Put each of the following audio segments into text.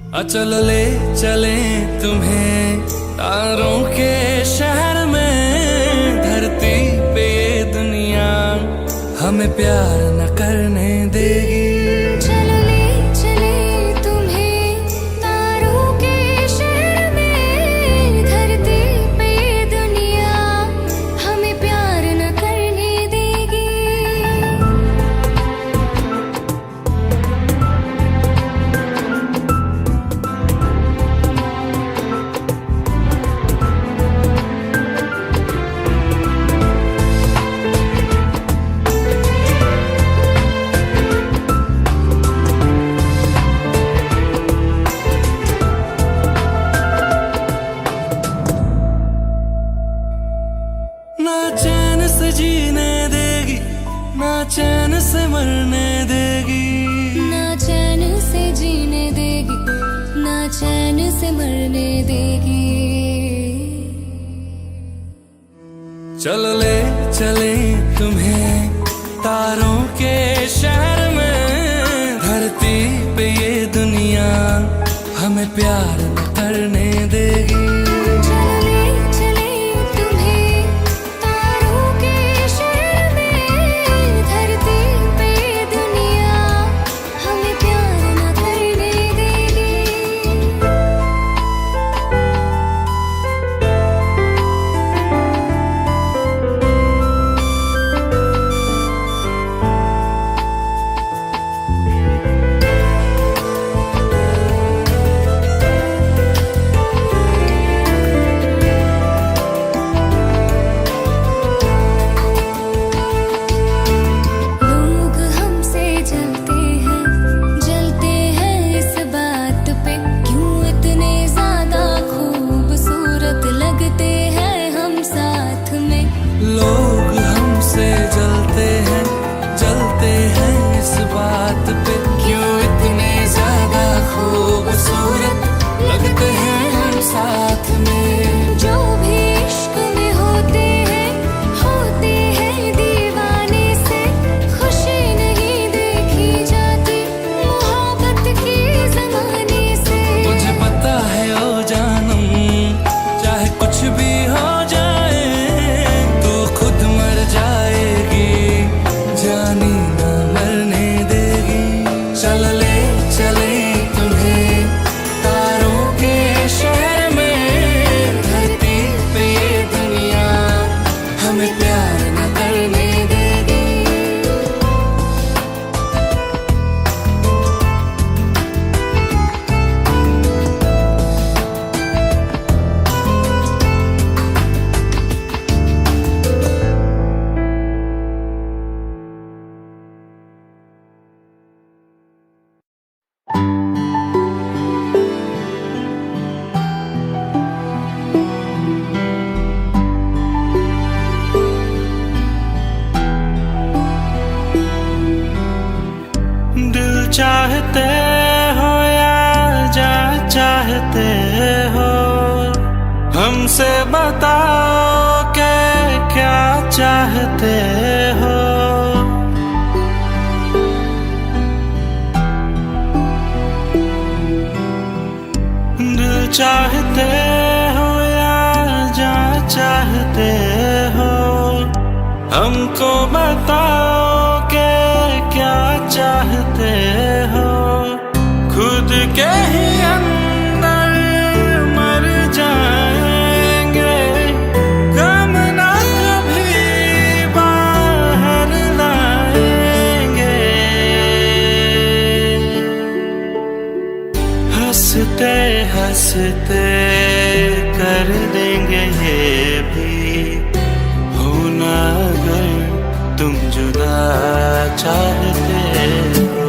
चलो ले चले तुम्हें तारों के शहर में। धरती पे ये दुनिया हमें प्यार न करने देगी। चलो ले चले तुम्हें तारों के शहर में। धरती पे ये दुनिया हमें प्यार न करने देगी। ना चैन से जीने देगी, ना चैन से मरने देगी। ना चैन से जीने देगी, ना चैन से मरने देगी। चलो ले चले तुम्हें तारों के शहर में। धरती पे ये दुनिया हमें प्यार न करने देगी। चलो ले चले तुम्हें तारों के शहर में। धरती पे ये दुनिया हमें प्यार न करने देगी। लोग हमसे जलते हैं इस बात पे। क्यों इतने ज्यादा खूबसूरत लगते हैं हम साथ में। लोग हमसे जलते हैं इस बात पे। क्यों इतने ज्यादा खूबसूरत लगते हैं हम साथ में। जो भी इश्क में होते हैं दीवाने से। खुशी नहीं देखी जाती मोहब्बत के जमाने से। मुझे पता है ओ जानम, चाहे कुछ भी हो जाए तो खुद मर जाएगी, जानी ना मरने देगी। चल ले चले तुम्हें तारों के शहर में। धरती पे ये दुनिया हमें प्यार न करने देगी। दिल चाहते हो या जा चाहते हो, हमसे बताओ के क्या चाहते हो। दिल चाहते हो या जा चाहते हो, हमको बताओ के क्या चाहते हो। खुद के ही अंदर मर जाएंगे, गम ना कभी बाहर लाएंगे। हंसते हंसते कर देंगे ये भी, होना अगर तुम जुदा चाहते हो।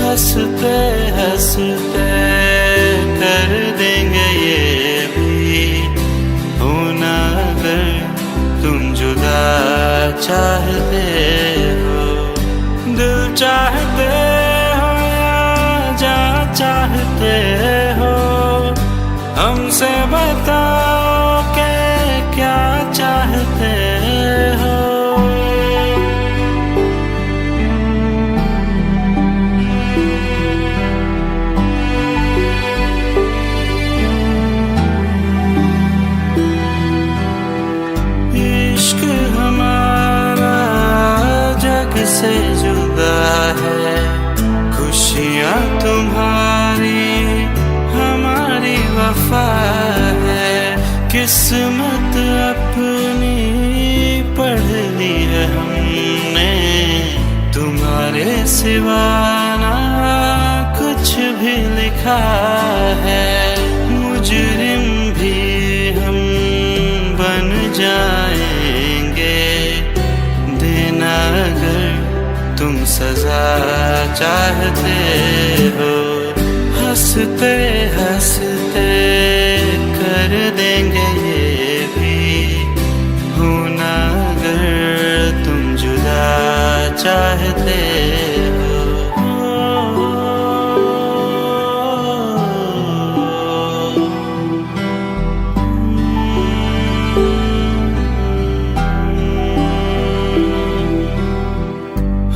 हंसते हंसते कर देंगे ये भी, होना अगर तुम जुदा चाहते हो। दिल चाहते हो या जा चाहते हो, हमसे बताओ के क्या चाहते हो। सिवा ना कुछ भी लिखा है, मुजरिम भी हम बन जाएंगे। देना अगर तुम सजा चाहते हो, हंसते हंसते कर देंगे ये भी। होना अगर तुम जुदा चाहते हो।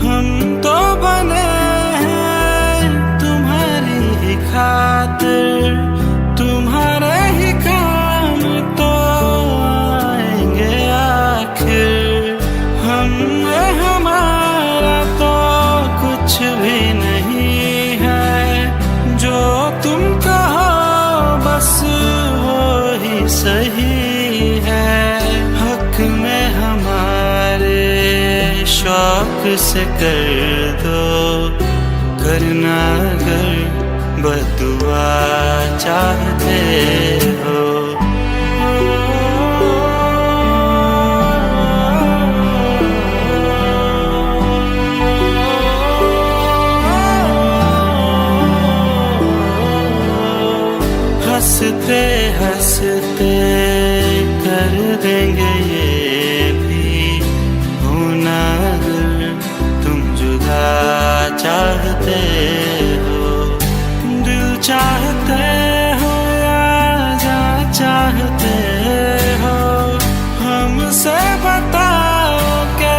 हम तो बने हैं तुम्हारी ही खातिर, तुम्हारे ही काम तो आएंगे आखिर। हम हमारा तो कुछ भी नहीं है, जो तुम कहो बस वो ही सही है। हक में हमारे शौक से कर दो, करना अगर बदुआ चाहते हो। हंसते हंसते कर देंगे ये भी। होना अगर तुम जुदा चाहते हो। दिल चाहते हो या जान चाहते हो, हमसे बताओ कि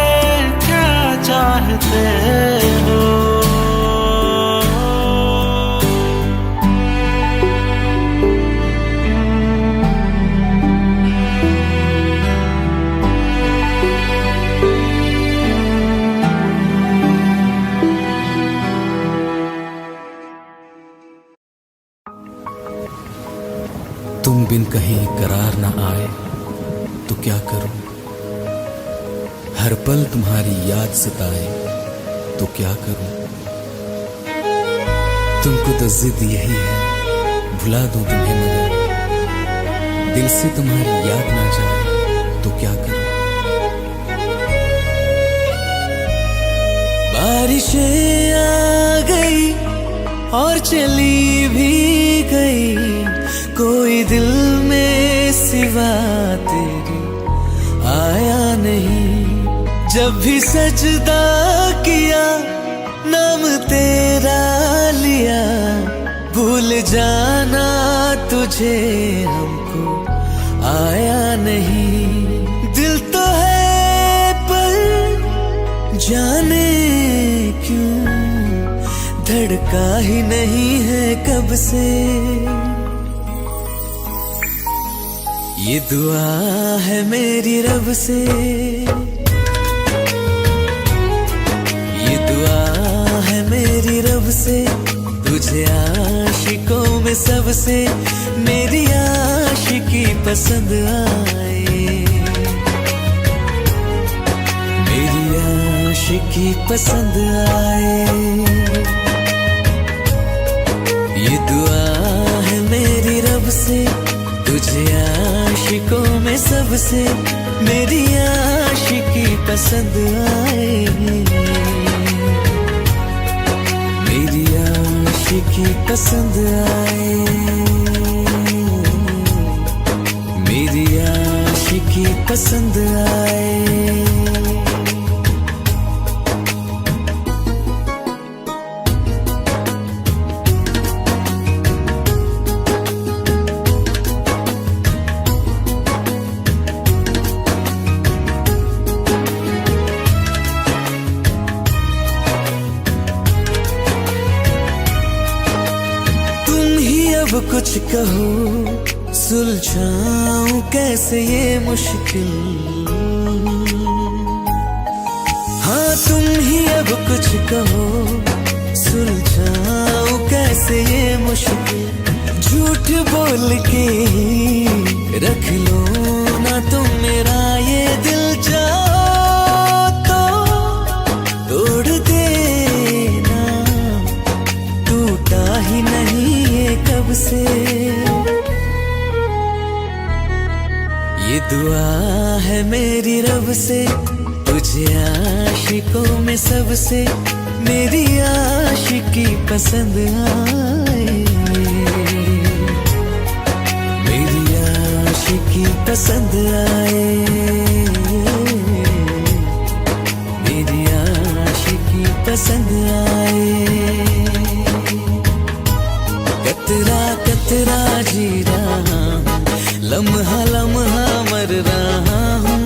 क्या चाहते हो। तुम बिन कहीं करार न आए तो क्या करूं, हर पल तुम्हारी याद सताए तो क्या करूं। तुमको तो जिद यही है भुला दूं तुम्हें, मगर दिल से तुम्हारी याद ना जाए तो क्या करूं। बारिशें आ गई और चली भी गई, कोई दिल में सिवा तेरे आया नहीं। जब भी सजदा किया नाम तेरा लिया, भूल जाना तुझे हमको आया नहीं। दिल तो है पर जाने क्यों धड़का ही नहीं है कब से। ये दुआ है मेरी रब से, ये दुआ है मेरी रब से। तुझे आशिकों में सबसे मेरी आशिकी पसंद आए, मेरी आशिकी पसंद आए। ये दुआ है मेरी रब से, तुझे आशिकों में सबसे मेरी आशिकी पसंद आए, मेरी आशिकी पसंद आए, मेरी आशिकी पसंद आए। अब कुछ कहो सुलझाऊं कैसे ये मुश्किल, हाँ तुम ही अब कुछ कहो सुलझाऊं कैसे ये मुश्किल। झूठ बोल के रख लो ना तुम मेरा ये दिल, जाओ तो तोड़ देना से। ये दुआ है मेरी रब से, तुझे आशिकों में सबसे मेरी आशिकी पसंद आए, मेरी आशिकी पसंद आए, मेरी आशिकी पसंद आए। कतरा कतरा जी रहा हूँ, लम्हा लम्हा मर रहा हूँ,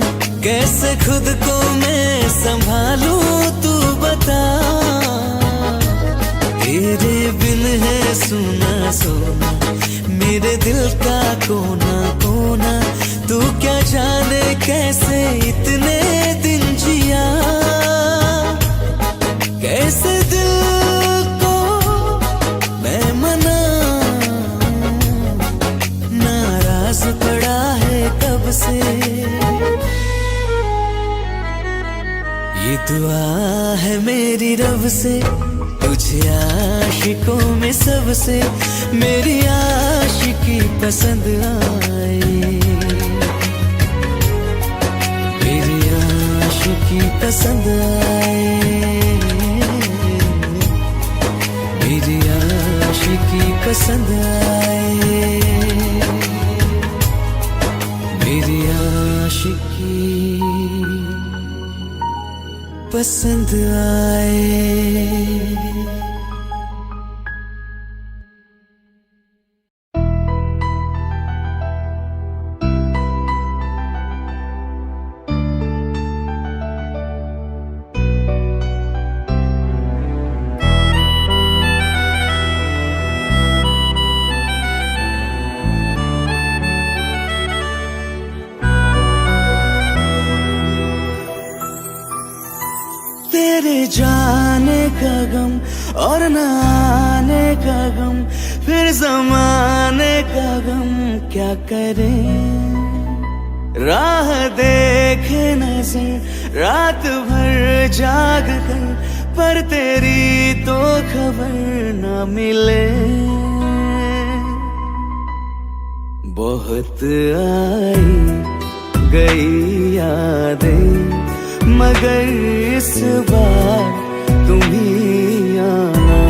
कैसे खुद को मैं संभालूं तू बता। तेरे बिन है सुना सोना मेरे दिल का कोना कोना, तू क्या जाने कैसे इतने दिन जिया, कैसे दिल को मैं मनाऊं, नाराज पड़ा है कब से। ये दुआ है मेरी रब से, तुझे आशिकों में सबसे मेरी आशिकी पसंद आए, मेरी आशिकी पसंद आए, मेरी आशिकी पसंद आए, मेरी आशिकी पसंद आए। तेरे जाने का गम और न आने का गम, फिर जमाने का गम क्या करें। राह देखे नजर रात भर जाग कर, पर तेरी तो खबर न मिले। बहुत आई गई यादें, मगर इस बार तुम ही आना,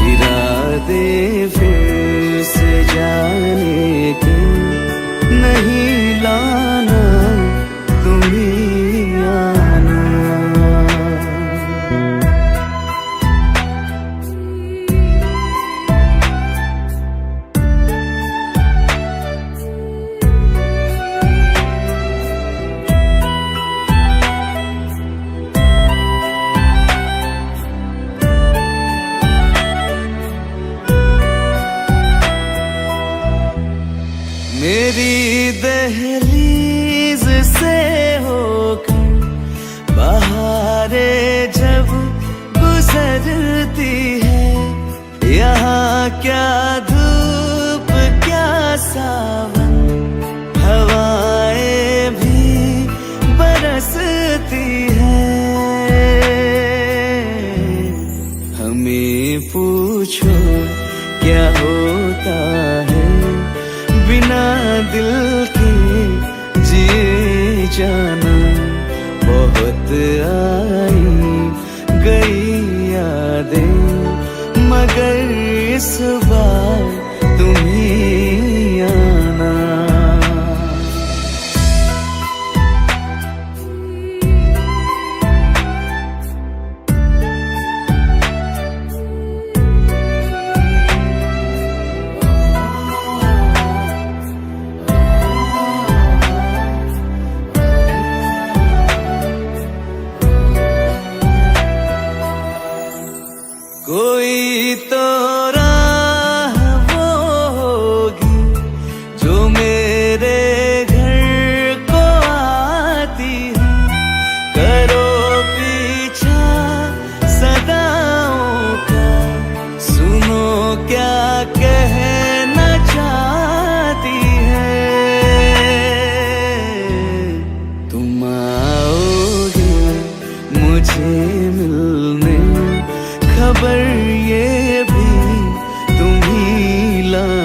इरादे फिर से जाने के नहीं लाना, तुम ही आना। मेरी दहलीज से होकर बहारें जब गुजरती है, यहाँ क्या धूप क्या सावन, हवाएं भी बरसती है। हमें पूछो क्या होता है बिना दिल के जिए जाना। बहुत आई गई यादें, मगर इस बार तुम ही आना। कोई तो राह वो होगी जो मेरे घर को आती है, करो पीछा सदाओं का, सुनो क्या कहना चाहती है। तुम आओगे मुझे मिलने, खबर ये भी तुम ही ला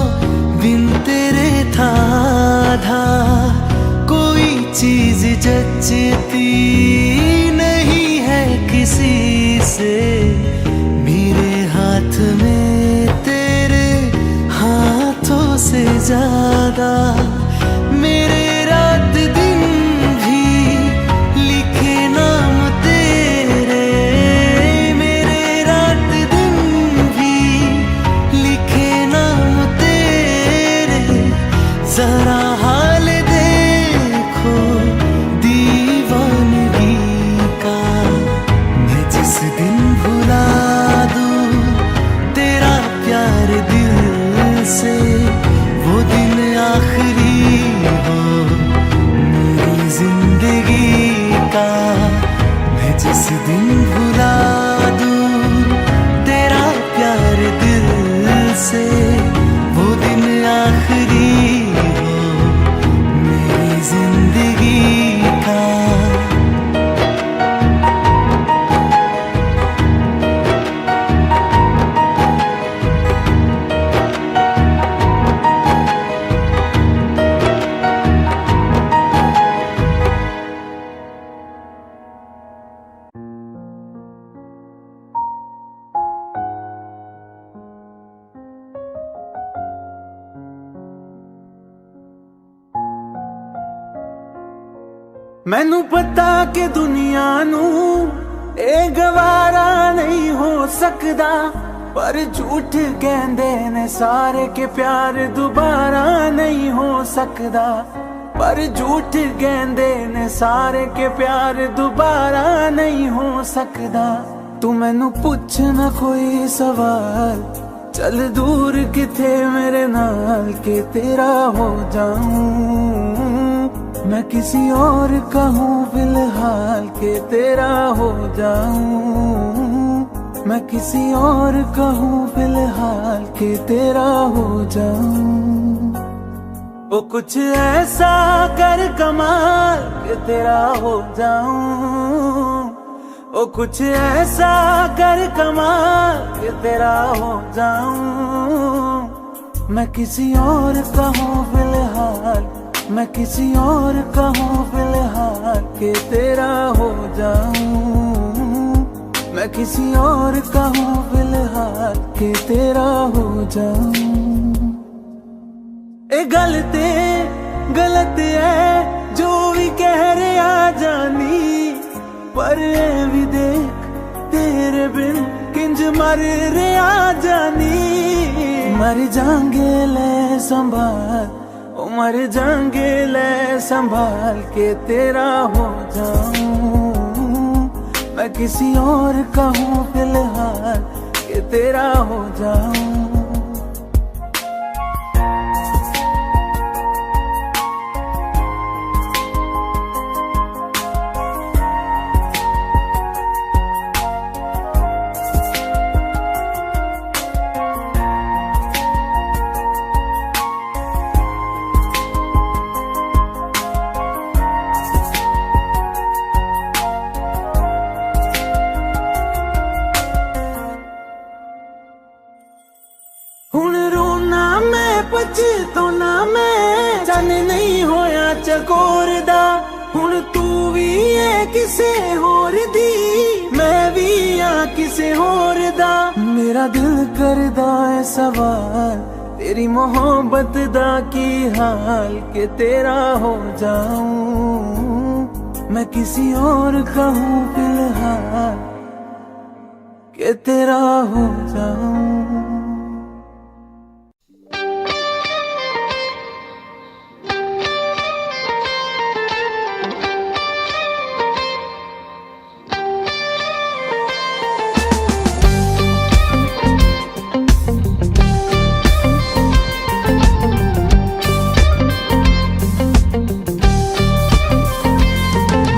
चीज जचती नहीं है किसी से, मेरे हाथ में तेरे हाथों से ज्यादा मेरे रात दिन भी लिखे नाम तेरे, मेरे रात दिन भी लिखे नाम तेरे। जरा हाल देखो दीवानगी का, मैं जिस दिन भुला दूं तेरा प्यार दिल से, वो दिन आखिरी हो मेरी जिंदगी का। मैं जिस दिन भुला दूं तेरा प्यार दिल से, वो दिन आखिरी हो मेरी जिंदगी का। मैनू पता कि दुनिया नू ए गवारा नहीं हो सकदा, पर झूठ कहंदे ने सारे के प्यार दोबारा नहीं हो सकदा, पर झूठ कहंदे ने सारे के प्यार दोबारा नहीं हो सकदा। तू मैनू पुछ ना कोई सवाल, चल दूर किथे मेरे नाल के तेरा हो जाऊं। मैं किसी और का हूँ फिलहाल के तेरा हो जाऊं, मैं किसी और का हूँ फिलहाल के तेरा हो जाऊं। वो कुछ ऐसा कर कमाल के तेरा हो जाऊं, वो कुछ ऐसा कर कमाल के तेरा हो जाऊं। मैं किसी और का हूँ फिलहाल, मैं किसी और का हूँ फिलहाल के तेरा हो जाऊं, मैं किसी और का हूँ फिलहाल के तेरा हो जाऊं। ए गलत है जो भी कह रहे आ जानी, पर ए भी देख तेरे बिन किंज मर रे आ जानी। मर जाएंगे ले संभाल, ओ मर जाएंगे ले संभाल के तेरा हो जाऊं। मैं किसी और का हूँ फिलहाल के तेरा हो जाऊं। हुण रोना मैं पछताना मैं, चन नहीं होया चकोर दा। हुण तू भी है किसे होर दी, मैं भी हाँ किसे होर दा। मेरा दिल करदा है सवाल, तेरी मोहब्बत दा की हाल के तेरा हो जाऊं। मैं किसी और का हूँ फिलहाल के तेरा हो जाऊं।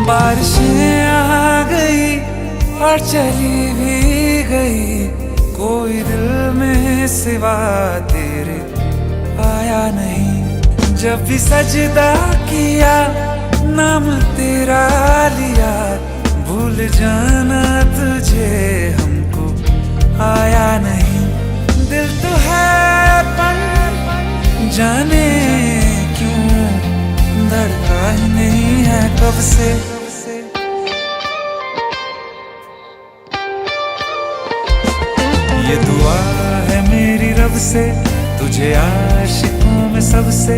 बारिशें आ गई और चली भी गई, कोई दिल में सिवा तेरे आया नहीं। जब भी सजदा किया नाम तेरा लिया, भूल जाना तुझे हमको आया नहीं। दिल तो है पर जाने क्यों धड़का ही नहीं है कब से। ये दुआ है मेरी रब से, तुझे आशिकों में सबसे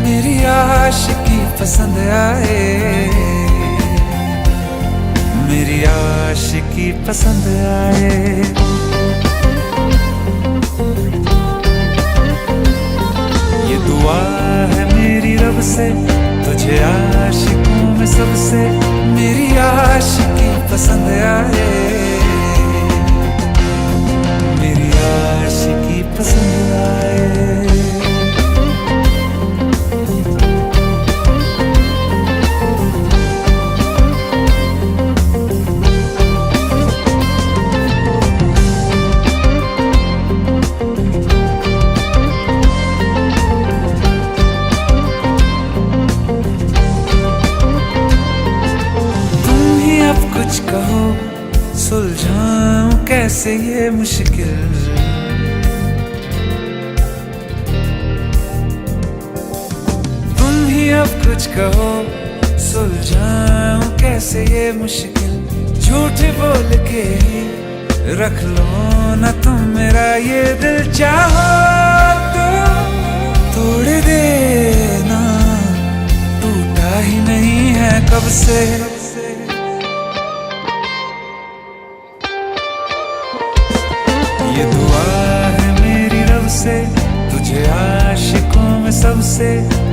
मेरी आशिकी पसंद आए, मेरी आशिकी पसंद आए। ये दुआ है मेरी रब से, तुझे आशिकों में सबसे मेरी आशिकी पसंद आए, मेरी आशिकी पसंद आए। कुछ कहो सुलझाऊं कैसे ये मुश्किल, तुम ही अब कुछ कहो सुलझाऊं कैसे ये मुश्किल। झूठ बोल के ही रख लो ना तुम मेरा ये दिल, चाहो तो तोड़ देना, टूटा ही नहीं है कब से। ये दुआ है मेरी रब से, तुझे आशिकों में सबसे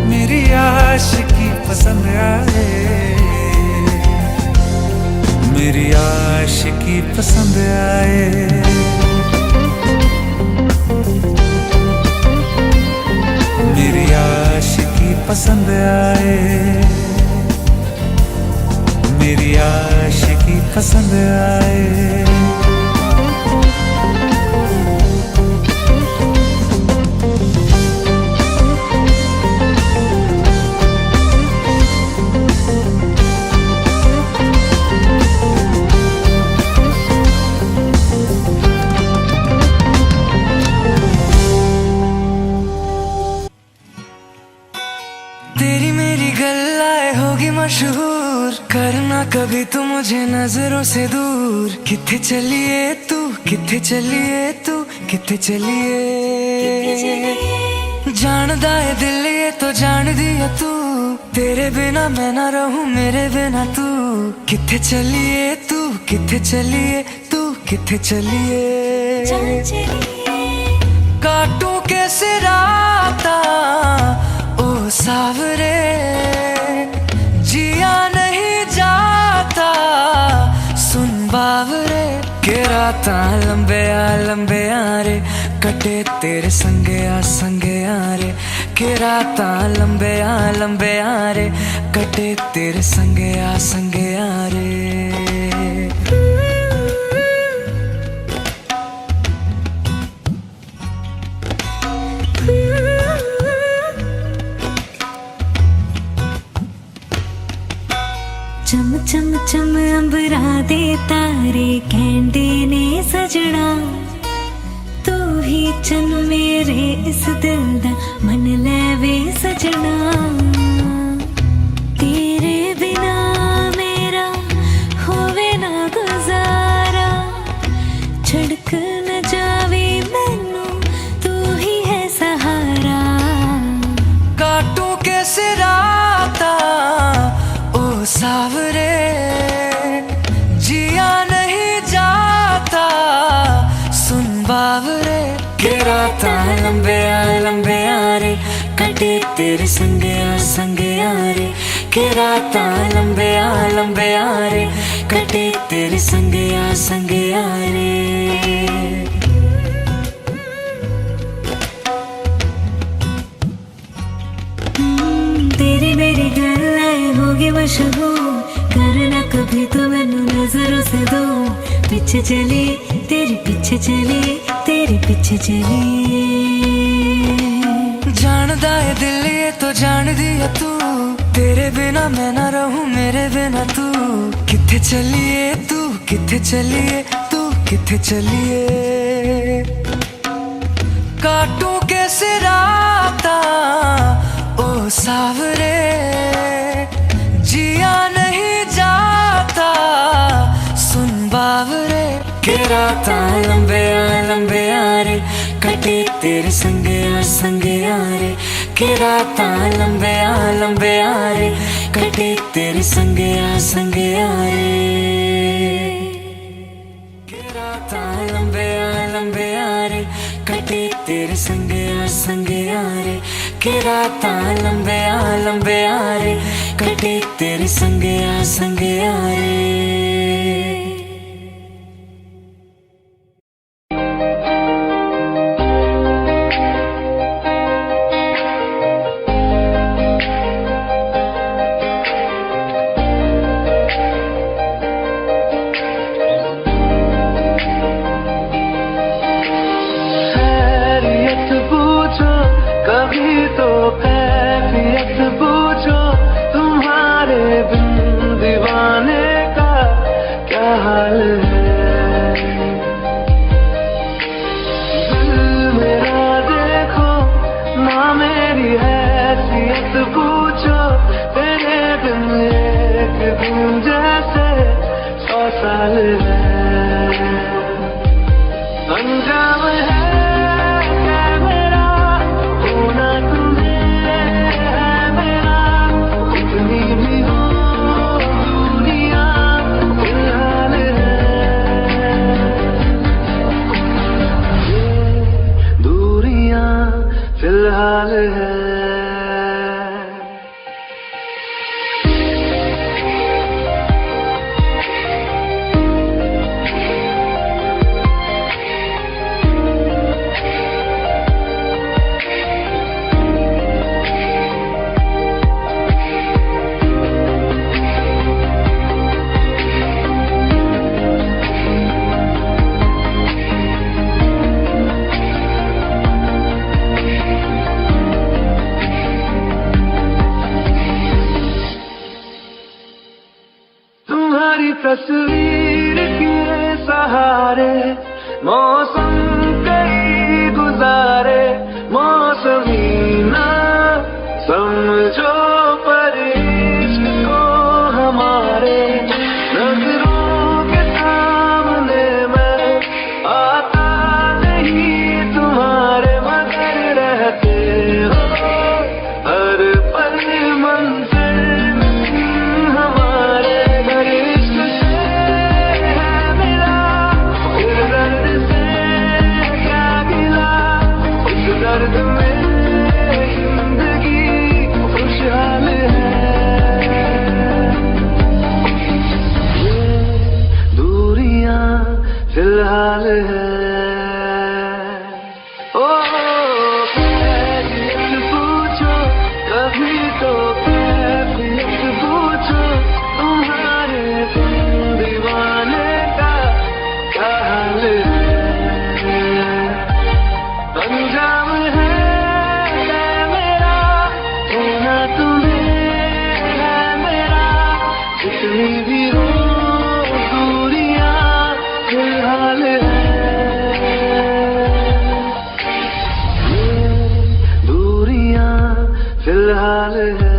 मेरी आशिकी पसंद आए, मेरी आशिकी पसंद आए। मेरी आशिकी पसंद आए, मेरी आशिकी पसंद आए। तेरी मेरी गल्लाए होगी मशहूर, करना कभी तू मुझे नजरों से दूर। किथे चलिए तू, किथे चलिए तू, किथे चलिए, जानदा है दिल ये तो जान दिया तू, तेरे बिना मैं ना रहूं मेरे बिना तू। किथे चलिए तू, किथे चलिए तू, किथे चलिए, काटूं कैसे राता ओ सावरे, जिया नहीं जाता सुन बावरे। के राता लंबे आ रे, कटे तेरे संगे आ रे। के राता लंबे आ रे, कटे तेरे संगे आ रे। चम चम चम अंबरा दे तारे कहंदे ने सजना, तू ही चन मेरे इस दिल दा मन लेवे सजना। तेरे बिना मेरा होवे ना गुजारा, छड़क न जावे मैनू तू ही है सहारा। काटूं कैसे राता ओ सावरे, जिया नहीं जाता सुन बावरे। के राता लंबे आ रे, कटे तेरे संगे आ रे। के राता लंबे आ रे, कटे तेरे संगे आ रे। तेरी मेरी गल्लाए होगी मशहूर, करना कभी तो मैनू नजरों से दूर। पीछे चली तेरे पीछे चली, तेरे पीछे चली, जानदा है दिल ये तो जान दिया तू, तेरे बिना मैं ना रहूं मेरे बिना तू। किथे चलिए तू, किथे चलिए तू, किथे चलिए, काटूं कैसे राता ओ सावरे जिया नहीं जाता, सुन बावरे के राता लंबे रे कटे तेरे संगे यारे, के राता लंबे रे कटे तेरे संगे यारे, के राता लंबे रे कटे तेरे संगे यारे, के राता लंबे रे कटे तेरे संगे यारे। कभी तो कैफियत पूछो, तुम्हारे बिन दीवाने का क्या हाल है। दिल मेरा देखो ना मेरी हैसियत पूछो, तेरे बिन एक दिन जैसे 100 साल है। अंजाम है फिलहाल है। तस्वीर के सहारे मौसम कई गुजारे, मौसमी ना समझो पर इश्क को हमारे, नजरों के सामने मैं आता नहीं तुम्हारे, मगर रहते हो हर पल मंजिल हमारे। दर्द में जिंदगी खुशहाल है। ये दूरियां फिलहाल है। ओ कैफियत पूछो कभी तो कैफियत पूछो, तुम्हारे दीवाने का क्या हाल है। अंजाम भी हो दूरियां फिलहाल है। ये दूरियां फिलहाल है।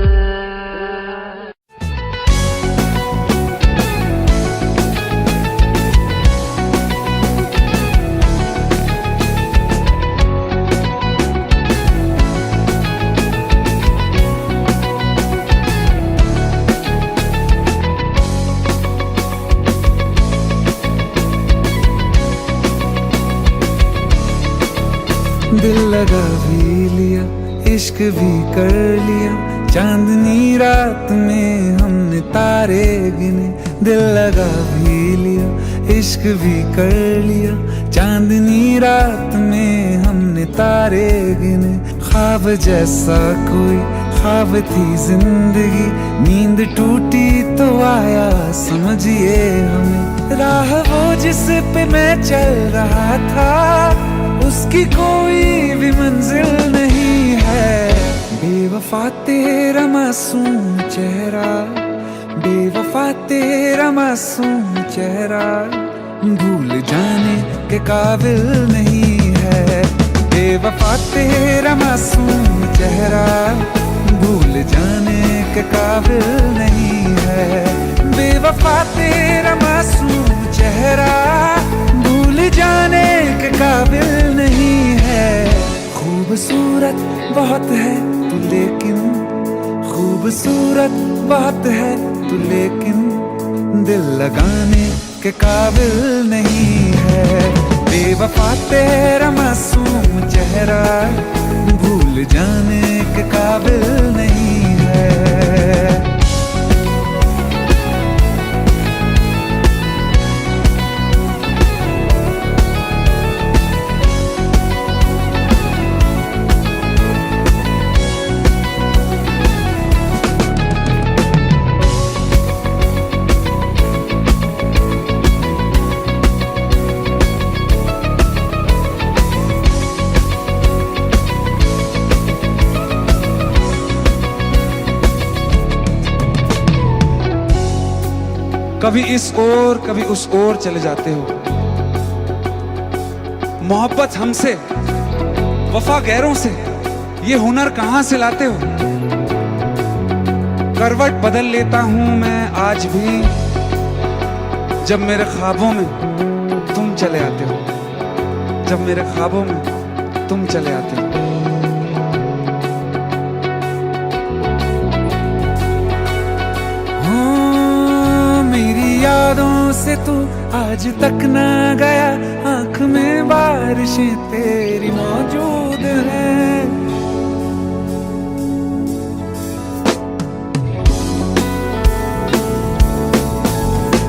दिल लगा भी लिया, इश्क भी कर लिया, चांदनी रात में हमने तारे गिने। दिल लगा भी लिया, इश्क भी कर लिया, चांदनी रात में हमने तारे गिने। ख्वाब जैसा कोई ख्वाब थी जिंदगी, नींद टूटी तो आया समझिए हमें। राह वो जिस पे मैं चल रहा था, उसकी कोई भी मंजिल नहीं है। बेवफा तेरा मासूम चेहरा, बेवफा तेरा मासूम चेहरा, भूल जाने के काबिल नहीं है। बेवफा तेरा मासूम चेहरा, भूल जाने के काबिल नहीं है। बेवफा तेरा मासूम चेहरा भूल जाने के काबिल नहीं है। खूबसूरत बहुत है तू लेकिन, खूबसूरत बहुत है तू लेकिन दिल लगाने के काबिल नहीं है। बेवफा तेरा मासूम चेहरा भूल जाने के काबिल नहीं है। कभी इस ओर कभी उस ओर चले जाते हो। मोहब्बत हमसे, वफा गैरों से, ये हुनर कहां से लाते हो। करवट बदल लेता हूं मैं आज भी जब मेरे ख्वाबों में तुम चले आते हो, जब मेरे ख्वाबों में तुम चले आते हो। यादों से तू आज तक ना गया, आंख में बारिशें तेरी मौजूद हैं।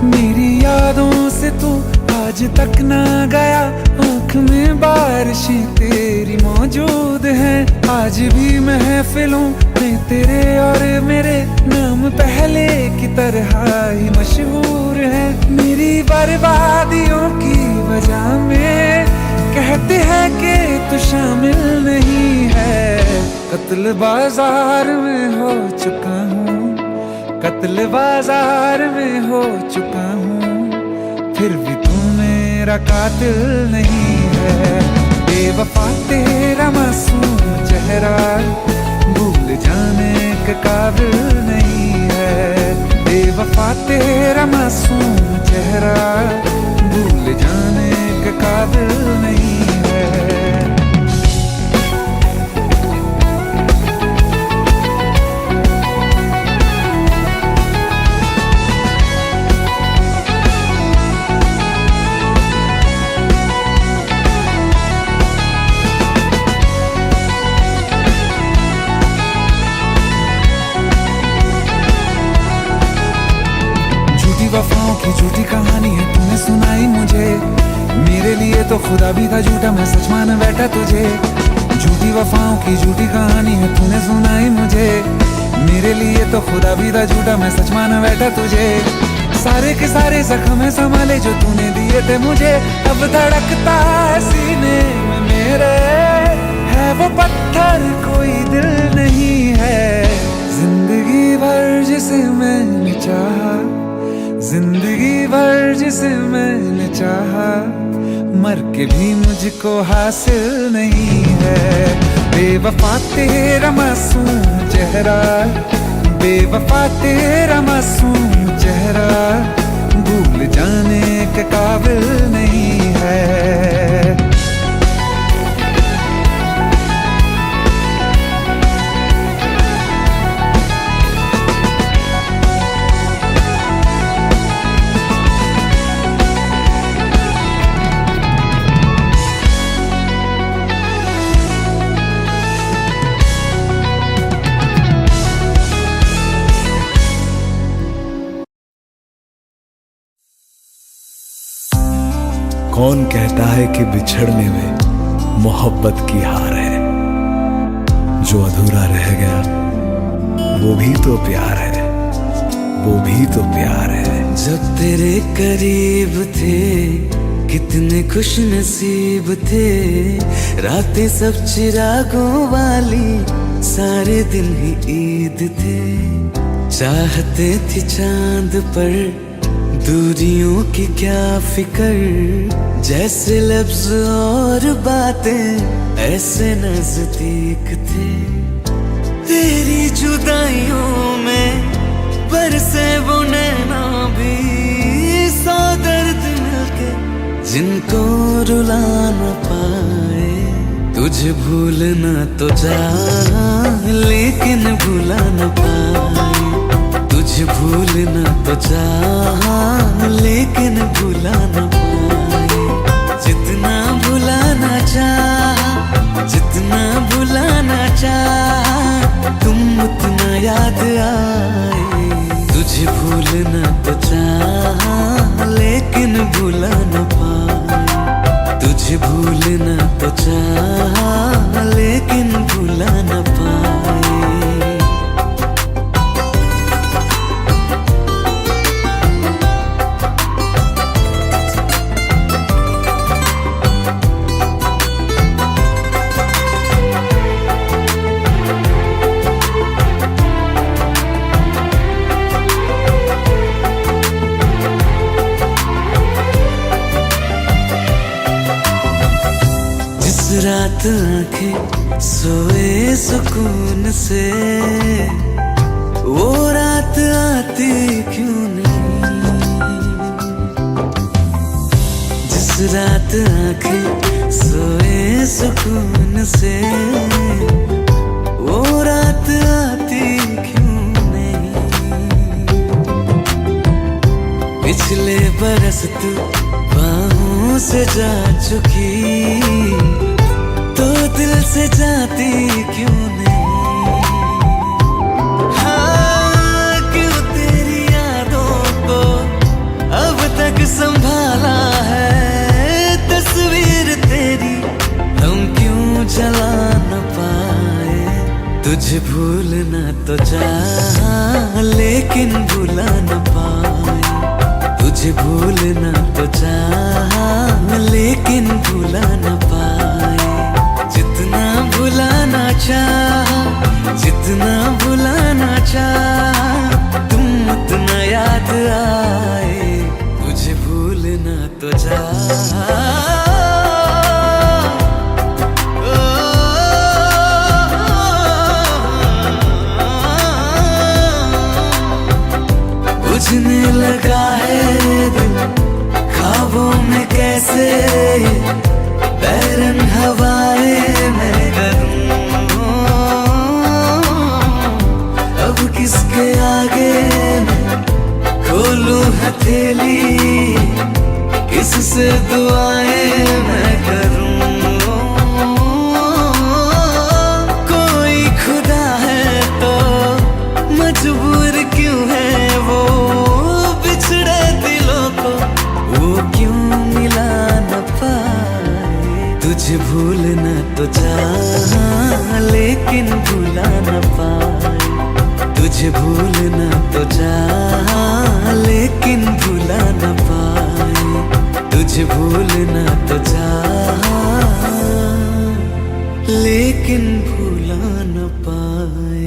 मेरी यादों से तू आज तक ना गया, आंख में बारिशें तेरी मौजूद हैं। आज भी महफिलों में तेरे और मेरे नाम पहले की तरह ही मशहूर है। मेरी बर्बादियों की वजह में कहते हैं कि तू शामिल नहीं है। कत्ल बाजार में हो चुका हूँ, कत्ल बाजार में हो चुका हूँ, फिर भी तू मेरा कातिल नहीं है। बेवफा तेरा मासूम चेहरा भूल जाने के काबिल नहीं है। बेवफा तेरा मासूम चेहरा भूल जाने के काबिल नहीं है। वफाओं की झूठी कहानी है तूने सुनाई मुझे। मेरे लिए तो खुदा भी था झूठा, मैं सच मान बैठा तुझे। झूठी वफाओं की झूठी कहानी है तूने सुनाई मुझे। मेरे लिए तो खुदा भी था झूठा, मैं सच मान बैठा तुझे। सारे के सारे जख्म संभाले जो तूने दिए थे मुझे, अब धड़कता है सीने में मेरे, है वो पत्थर कोई दिल नहीं है। जिंदगी भर जिसे मैंने चाहा, जिंदगी भर जिसे मैंने चाहा, मर के भी मुझको हासिल नहीं है। बेवफा तेरा मासूम चेहरा, बेवफा तेरा मासूम चेहरा भूल जाने के काबिल नहीं है। कौन कहता है कि बिछड़ने में मोहब्बत की हार है। जो अधूरा रह गया वो भी तो प्यार है, वो भी तो प्यार है। जब तेरे करीब थे कितने खुश नसीब थे, रातें सब चिरागों वाली, सारे दिन ही ईद थे। चाहते थे चांद पर दूरियों की क्या फिकर, जैसे लफ्ज और बातें ऐसे नजदीक थे। तेरी जुदाइयों में बरसे वो नैना भी, सौ दर्द मिलके जिनको रुला न पाए। तुझे भूलना तो चाह लेकिन भुला न पाए। तुझे भूलना तो चाह लेकिन भुला न पाए। जितना भुलाना चाह, जितना भुलाना चाह, तुम उतना याद आए। तुझे भूलना तो चाह लेकिन भुला न पाए। तुझे भूलना तो चाह लेकिन भुला न पाए। रात आंखें सोए सुकून से, वो रात आती क्यों नहीं। जिस रात आंखें सोए सुकून से, वो रात आती क्यों नहीं। पिछले बरस तू बाहों से जा चुकी, तो दिल से जाती क्यों नहीं। हाँ, क्यों तेरी यादों को अब तक संभाला है। तस्वीर तेरी हम क्यों जला न पाए। तुझे भूलना तो चाह लेकिन भुला न पाए। तुझे भूलना तो चाह लेकिन भुला न पाए। जितना भुलाना चाह, जितना भुलाना चाह, तुम उतना याद आए। तुझे भूलना तो चाह। बुझने लगा है दिल ख्वाबों में कैसे, बैरन हवाएं मैं करूं। अब किसके आगे मैं खोलूं हथेली, किससे दुआएं मैं करूं। कोई खुदा है तो मजबूर क्यों है वो, बिछड़े दिलों को वो क्यों मिला न पाए। तुझे भूलना तो चाह लेकिन भुला न पाए। तुझे भूलना तो चाह लेकिन भुला न पाए। तुझे भूलना तो चाह लेकिन भुला न पाए।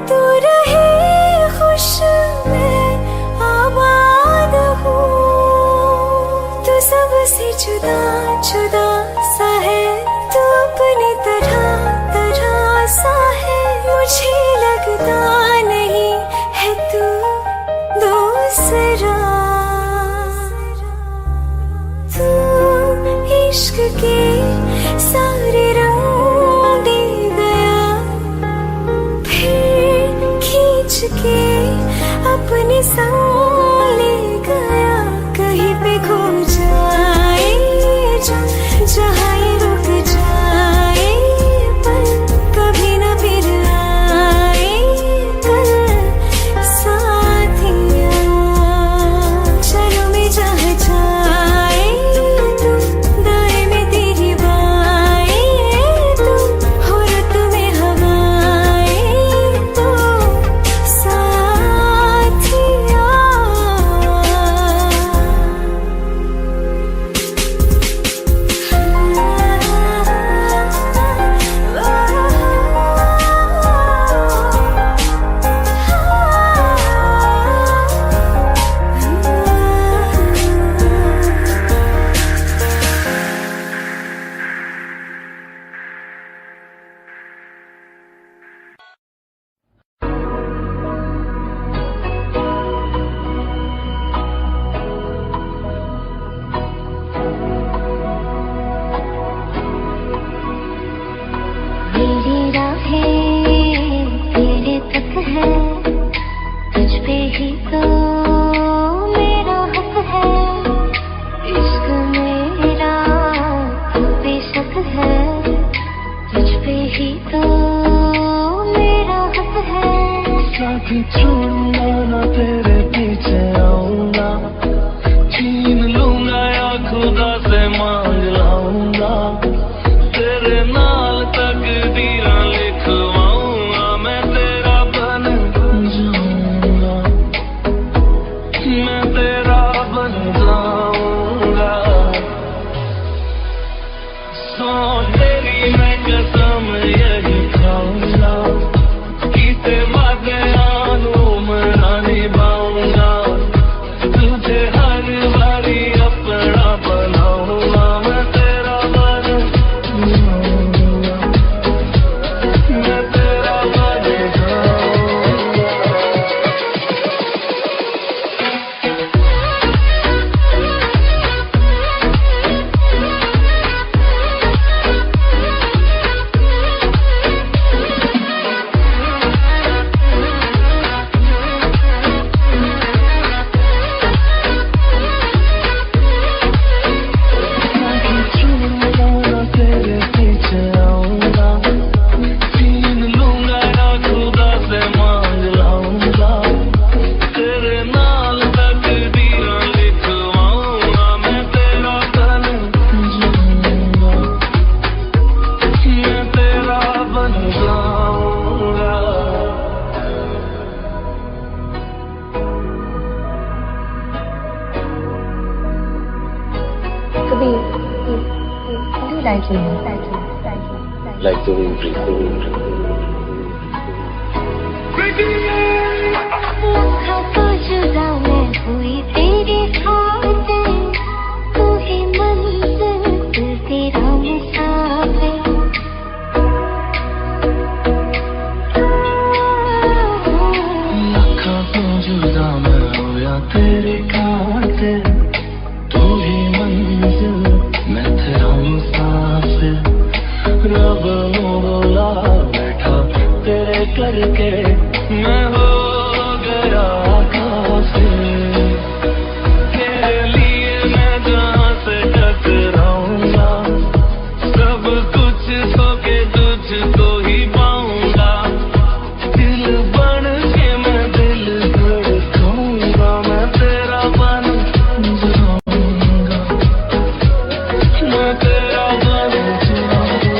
तू रहे खुश मैं जुदा जुदा सा है तू अपनी तरह तरह सा है मुझे लगता नहीं है तू दूसरा तू इश्क के सारे रंग दे गया फिर खींच के अपने संग ले गया कहीं पे खो जाए जहाँ ये रुक जाए पर कभी न फिर आए कल साथिया चलो मैं जहाँ जाए तू दाएं में तेरी बाएं तू हो रुत में हवाएं तू साथिया मेरी राहें तेरे तक है तुझ पे ही तो मेरा हक है इश्क मेरा तू बेशक है तुझ पे ही तो मेरा हक है साथ छोड़ूंगा ना तेरे पीछे आऊंगा छीन लूंगा या खुदा से मांग लाऊंगा तेरे नाल तकदीरां लिखवाऊंगा मैं तेरा बन जाऊंगा मैं तेरा बन जाऊंगा सो तेरी मैं कसम यही खाऊंगा कीते वादे आनू मना निभाऊंगा तुझे हर बारी अपना बनाऊंगा मैं तेरा बन जाऊंगा मैं तेरा बन जाऊंगा तेरे पीछे आऊंगा छीन लूंगा या खुदा से मांग लाऊंगा तेरे नाल तकदीरां लिखवाऊंगा मैं तेरा बन जाऊंगा मैं तेरा बन जाऊंगा Kabir do you like me? like the wind. लम्हा तो जुदा मैं हुई तेरी खातिर तू ही मंजिल दिल तेरा मुसाफिर लखा तो जुदा मैं होया तेरे खातिर तू ही मंजिल मैं तेरा मुसाफिर रब बोला बैठा तेरे करके मैं हो गया काफिर तेरे लिए मैं जहाँ से टकराऊंगा सब कुछ खो के तुझको ही पाऊंगा दिल बन के मैं दिल धड़काऊंगा मैं तेरा बन जाऊंगा मैं तेरा बन जाऊंगा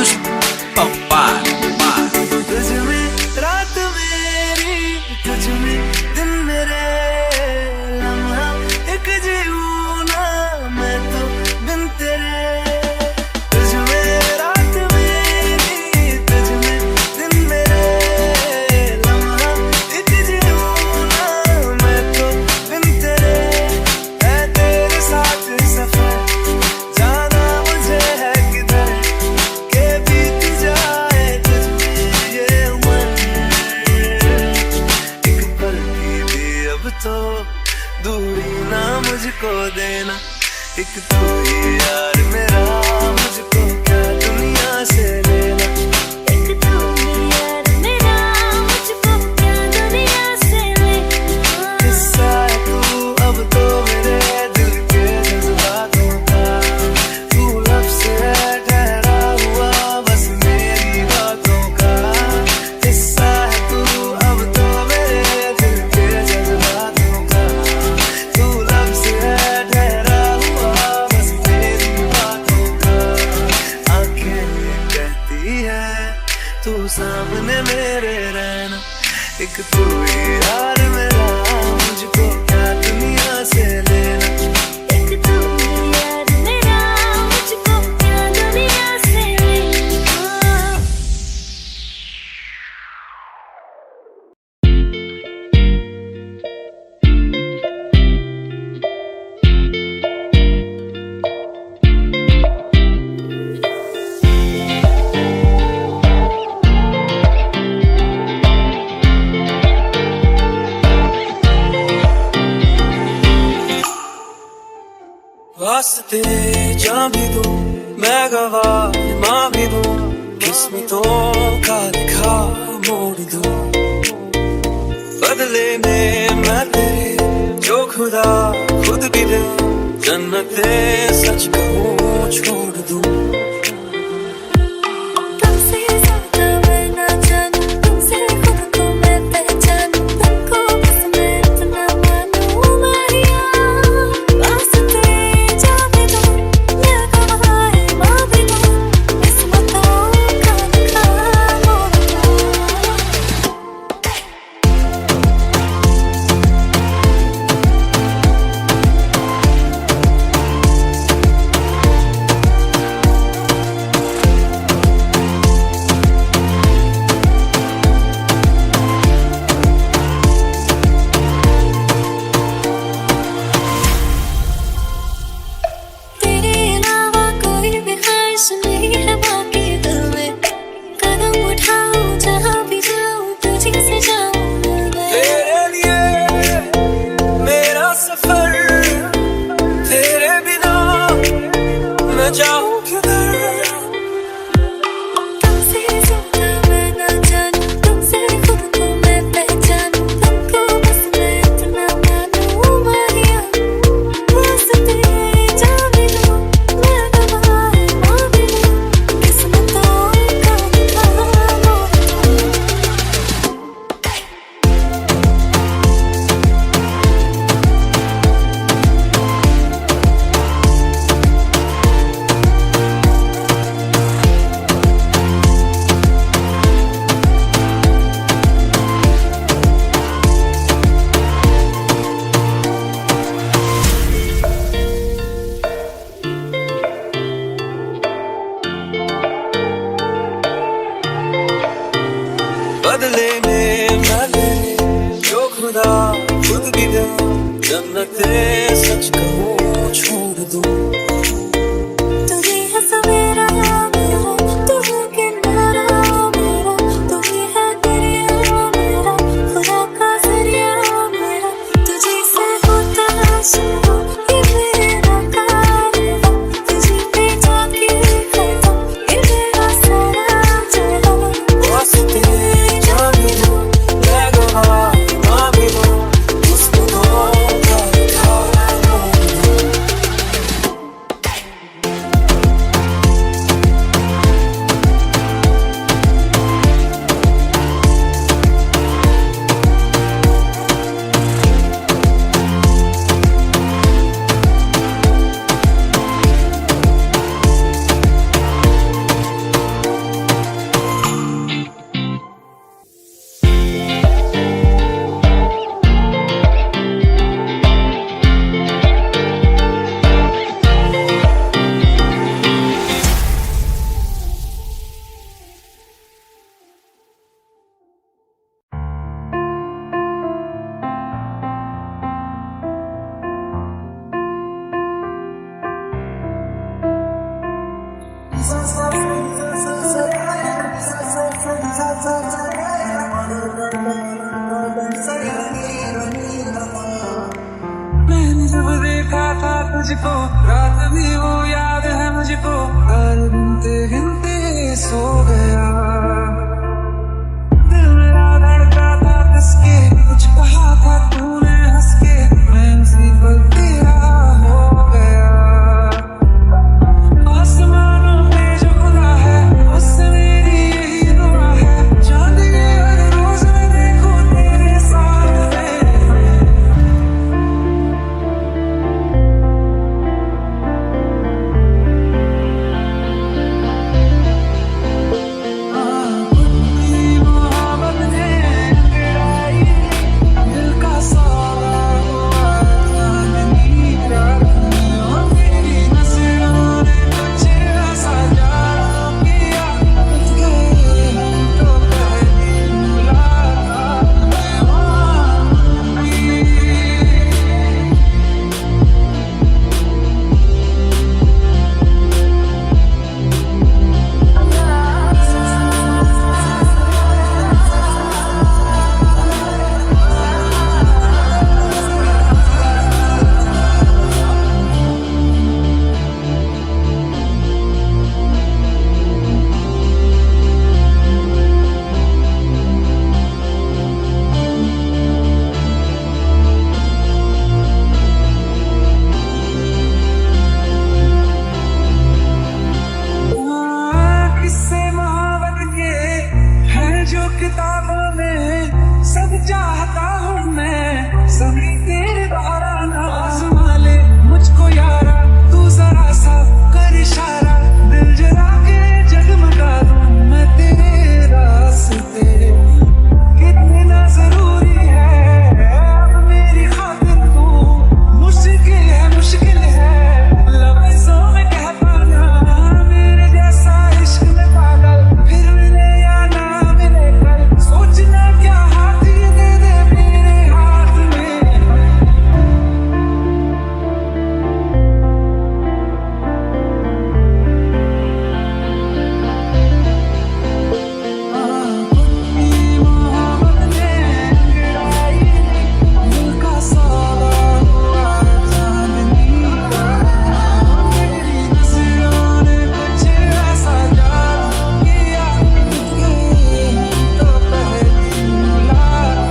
पप्पा तुझ में रात मेरी, तुझ में दिन मेरे, लम्हा एक जीऊं ना मैं तो बिन तेरे। तुझ में रात मेरी, तुझ में दिन मेरे, लम्हा एक जीऊं ना मैं तो बिन तेरे। है तेरे साथ सफर, जाना मुझे है किधर, के बीत जाए तुझ में ये उम्र। एक पल की भी अब तो दूरी ना मुझको देना, एक तू ही यार मेरा, मुझको क्या दुनिया से लेना। एक तू ही यार मेरा, मुझको क्या दुनिया से लेना। हिस्सा है तू अब तो मेरे दिल के जज्बातों का, तू लब से है ठहरा हुआ बस मेरी बातों का। हिस्सा है तू अब तो मेरे दिल के जज्बातों का, तू लब से है ठहरा हुआ बस मेरी बातों का। आंखें ये कहती है तू सामने मेरे रहना, एक तू ही यार मेरा, मुझको क्या दुनिया से लेना। एक तू ही यार मेरा, मुझको क्या दुनिया से लेना। वास्ते जा भी दूं मैं गवाह माँ भी दूं, किस्मतों का लिखा मोड़ दूं। बदले में मैं तेरे जो खुदा खुद भी दे, जन्नते सच कहूँ छोड़ दूं। तुमसे ज्यादा मैं ना जानूं, तुमसे खुद को मैं पहचानूं, तुमको बस मैं इतना मानूं माहिया। वास्ते जा भी दूं मैं गवाह माँ भी दूं, किस्मतों का लिखा मोड़ दूं। तेरे अलावा कोई भी ख्वाहिश नहीं है बाकी दिल में, कदम उठाऊं जहाँ भी जाऊं तुझी से जाऊं मैं। तेरे लिए मेरा सफर, तेरे बिना मैं जाऊं किधर। तुमसे ज्यादा मैं ना जानूं, तुमसे खुद को मैं पहचानूं, तुमको बस मैं इतना मानूं माहिया। वास्ते जा भी दूं मैं गवाह माँ भी दूं, किस्मतों का लिखा मोड़ दूं। बदले में मैं तेरे जो खुदा खुद भी दे, जन्नते सच कहूँ छोड़ दूं। तू ही है सवेरा मेरा, तू है किनारा मेरा, तू ही है दरिया मेरा, खुदा का जरिया मेरा। तुझी से होता शुरू ये मेरा कारवां, तुझी पे जाके खत्म ये मेरा सारा जहां। वास्ते जा भी दूं मैं गवाह माँ भी दूं, किस्मतों का लिखा किताबों में सब चाहता हूँ मैं, सभी तेरे द्वारा ना आज़मा ले मुझको यारा, तू जरा सा कर इशारा, दिल जला के जगमगा दूं मैं तेरे रास्ते। कितना जरूरी है अब मेरी खातिर तू, मुश्किल है लफ्ज़ों में कह पाना, मेरे जैसा इश्क में पागल फिर मिले या ना मिले कल, सोचना क्या हाथ ये दे दे मेरे हाथ में। मोहब्बत ने गिराई दिल का सारा हुआ चांदनी रात, तेरी नजरों ने कुछ ऐसा जादू किया, तो पहली मुलाकात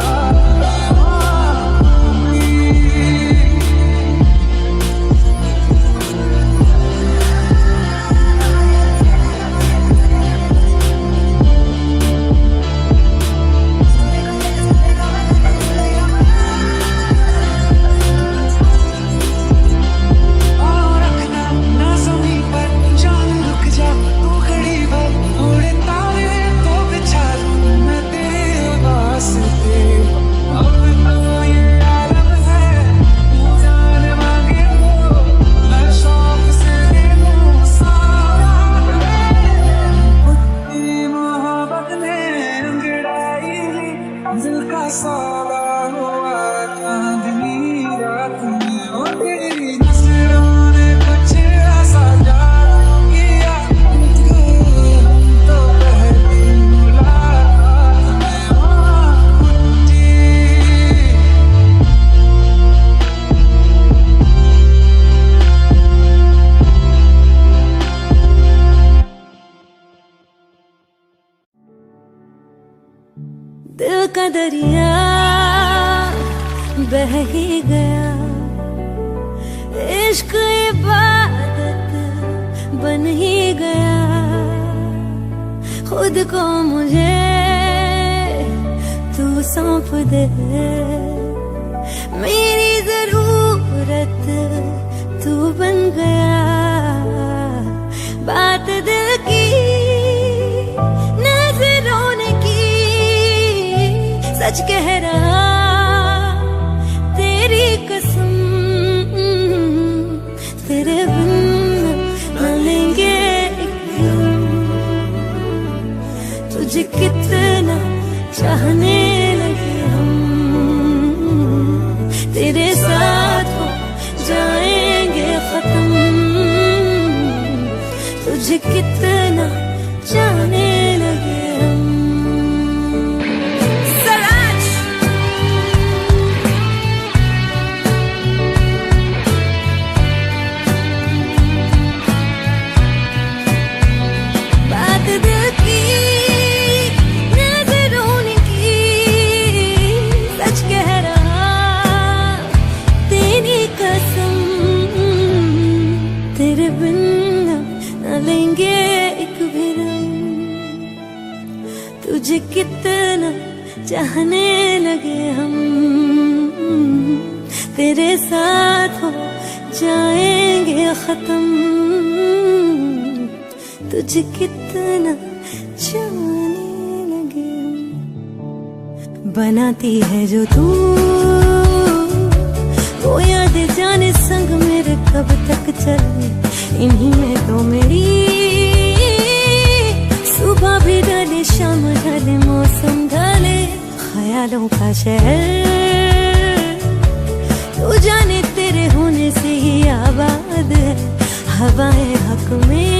और रखना ना ज़मीं पर जान रुक जा तू घड़ी भर, थोड़े तारे तो बिछा दूं मैं तेरे वास्ते। अब तो ये आलम है तू जान मांगे तो मैं शौक से ले लूं सारा, तेरी मोहब्बत ने अंगड़ाई दिल का सारा हुआ चांदनी रात में, ओ तेरी नजरों ने कुछ ऐसा जादू किया, तो पहली मुलाकात में कुटी। दिल का दरिया बह ही गया, इश्क इबादत बन ही गया, खुद को मुझे तू सौंप दे, मेरी जरूरत तू बन गया, बात दिल की नजरों ने की, सच कह रहा तेरी कसम, तेरे बिन न लेंगे एक दम, तुझे कितना चाहने लगे हम, तेरे साथ हो जाएंगे खत्म, तुझे कितना चाहने लगे हम। बात दिल की नजरों ने की, सच कह रहा तेरी कसम, तेरे बिन न लेंगे एक भी दम, तुझे कितना चाहने लगे हम, तेरे साथ हो जाएंगे खत्म, तुझे कितना जाने लगे हम। बनाती है जो तू वो याद जाने संग मेरे कब तक चले, इन्हीं में तो मेरी सुबह भी ढले शाम ढले मौसम ढले, ख्यालों का शहर तू जाने तेरे होने से ही आबाद है, हवाएं हक में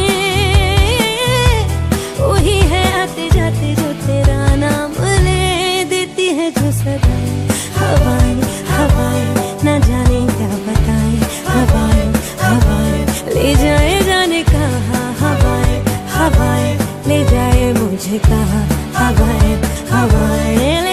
वही है आते जाते जो तेरा नाम ले देती है जो सदाएं, हवाएं हवाएं न जाने क्या बताएं, हवाएं हवाएं ले जाए जाने कहा, हवाएं हवाएं ले जाए मुझे कहा, हवाएं हवाएं